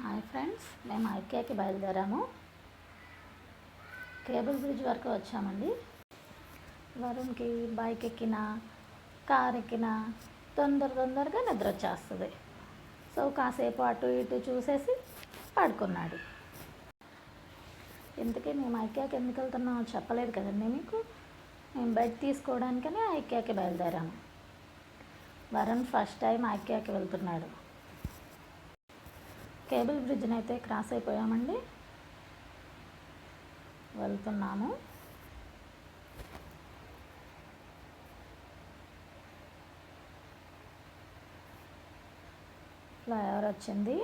Hi friends, మేము ఐక్యాకి బయలుదేరాము. Cable bridge వరకు వచ్చామండి. వరుణ్కి బైక్ ఎక్కినా కార్ ఎక్కినా తొందరగా నిద్ర వచ్చేస్తుంది. సో కాసేపు అటు ఇటు చూసేసి పడుకున్నాడు. ఇంతకీ మేము ఐక్యాకి ఎందుకు వెళ్తున్నామో చెప్పలేదు కదండి మీకు. మేము బెడ్ తీసుకోవడానికనే ఐక్యాకి బయలుదేరాము. వరుణ్ ఫస్ట్ టైం ఐక్యాకి వెళ్తున్నాడు. కేబుల్ బ్రిడ్జ్ని అయితే క్రాస్ అయిపోయామండి. వెళ్తున్నాము. ఫ్లైఓవర్ వచ్చింది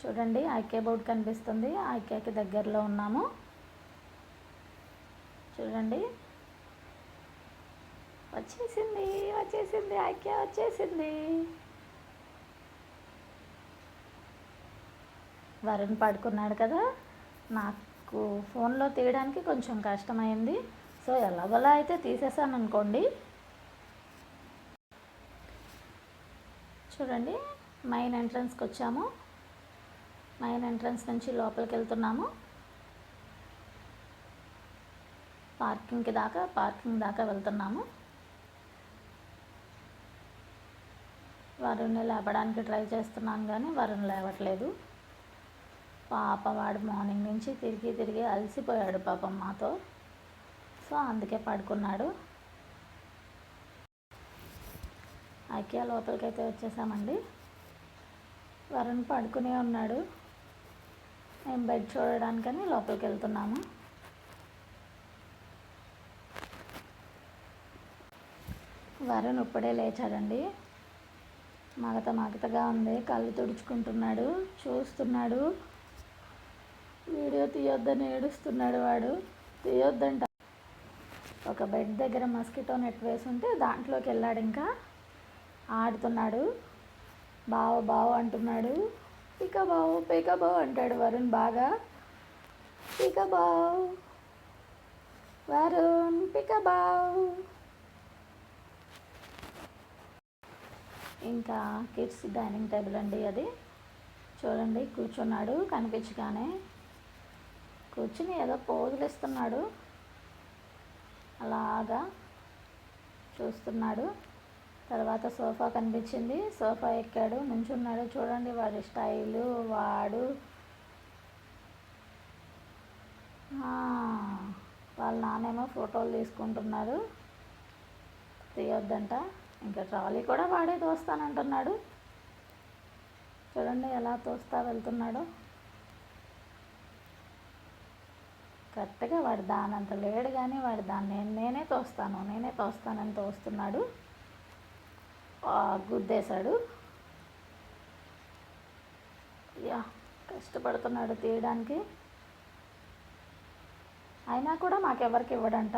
చూడండి. ఐకే బోర్డు కనిపిస్తుంది. ఐకేకి దగ్గరలో ఉన్నాము చూడండి. వచ్చేసింది ఐకే వచ్చేసింది. వరుణ్ పడుకున్నాడు కదా, నాకు ఫోన్లో తీయడానికి కొంచెం కష్టమైంది. సో ఎలాగోలా అయితే తీసేసాను అనుకోండి. చూడండి, మెయిన్ ఎంట్రన్స్కి వచ్చాము. మెయిన్ ఎంట్రన్స్ నుంచి లోపలికి వెళ్తున్నాము. పార్కింగ్ దాకా వెళ్తున్నాము. వరుణ్ని లేపడానికి ట్రై చేస్తున్నాం కానీ వరుణ్ లేవట్లేదు. పాపం వాడు మార్నింగ్ నుంచి తిరిగి అలసిపోయాడు పాపం మాతో. సో అందుకే పడుకున్నాడు. ఐకియా లోపలికైతే వచ్చేసామండి. వరుణ్ పడుకునే ఉన్నాడు. మేము బెడ్ చూడడానికని లోపలికి వెళ్తున్నాము. వరుణ్ ఇప్పుడే లేచాడండి. మగతగా ఉంది. కళ్ళు తుడుచుకుంటున్నాడు, చూస్తున్నాడు. వీడియో తీయొద్దని ఏడుస్తున్నాడు వాడు. తీయొద్దంట. ఒక బెడ్ దగ్గర మస్కిటో నెట్ వేసి ఉంటే దాంట్లోకి వెళ్ళాడు. ఇంకా ఆడుతున్నాడు. బావ అంటున్నాడు. పీకబావు అంటాడు వరుణ్ బాగా. పీకబావు వరుణ్, పీకబావు. ఇంకా కిడ్స్ డైనింగ్ టేబుల్ అండి అది. చూడండి, కూర్చున్నాడు. కనిపించగానే కూర్చుని ఏదో పోజులు ఇస్తున్నాడు. అలాగా చూస్తున్నాడు. తర్వాత సోఫా కనిపించింది. సోఫా ఎక్కాడు, నుంచున్నాడు. చూడండి వాడి స్టైలు. వాడు వాళ్ళ నానేమో ఫోటోలు తీసుకుంటున్నారు. తీయొద్దంట. ఇంకా ట్రాలీ కూడా వాడే తోస్తానంటున్నాడు. చూడండి ఎలా తోస్తా వెళ్తున్నాడు. కరెక్ట్గా వాడు దానంత లేడు కానీ వాడు దాన్ని నేనే తోస్తానని తోస్తున్నాడు. గుద్దేశాడు. కష్టపడుతున్నాడు తీయడానికి. అయినా కూడా మాకెవరికి ఇవ్వడంట.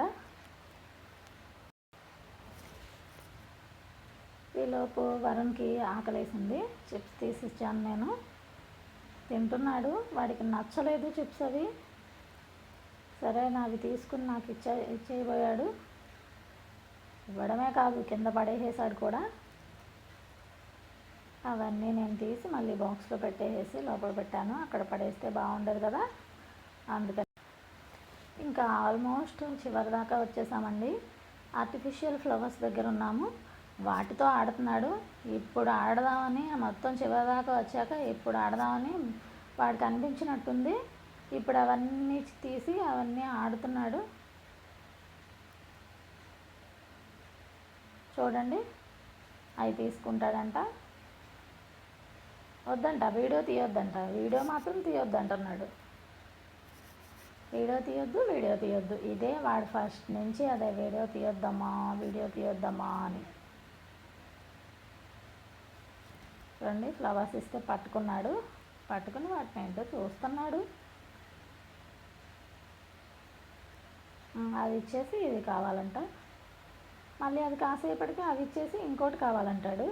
ఈలోపు వరుణ్కి ఆకలేసింది. చిప్స్ తీసిచ్చాను నేను. తింటున్నాడు. వాడికి నచ్చలేదు చిప్స్ అవి. సరే నావి తీసుకుని నాకు ఇచ్చేయబోయాడు. ఇవ్వడమే కాదు, కింద పడేసాడు కూడా. అవన్నీ నేను తీసి మళ్ళీ బాక్స్లో పెట్టేసి లోపల పెట్టాను. అక్కడ పడేస్తే బాగుండదు కదా, అందుకని. ఇంకా ఆల్మోస్ట్ చివరి దాకా వచ్చేసామండి. ఆర్టిఫిషియల్ ఫ్లవర్స్ దగ్గర ఉన్నాము. వాటితో ఆడుతున్నాడు. ఇప్పుడు ఆడదామని, మొత్తం చివరి దాకా వచ్చాక ఇప్పుడు ఆడదామని వాడికి అనిపించినట్టుంది. ఇప్పుడు అవన్నీ తీసి అవన్నీ ఆడుతున్నాడు. చూడండి, అవి తీసుకుంటాడంట. వద్దంట, వీడియో తీయొద్దంట. వీడియో మాత్రం తీయొద్దంటున్నాడు. వీడియో తీయొద్దు. ఇదే వాడు ఫస్ట్ నుంచి అదే వీడియో తీయొద్దమ్మా అని. చూడండి, ఫ్లవర్స్ ఇస్తే పట్టుకుని వాటిని ఏంటో చూస్తున్నాడు. అది ఇచ్చేసి ఇది కావాలంట. మళ్ళీ అది కాసేపటికి అది ఇచ్చేసి ఇంకోటి కావాలంటాడు.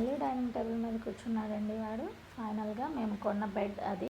మళ్ళీ డైనింగ్ టేబుల్ మీద కూర్చున్నాడండి వాడు. ఫైనల్గా మేము కొన్న బెడ్ అది.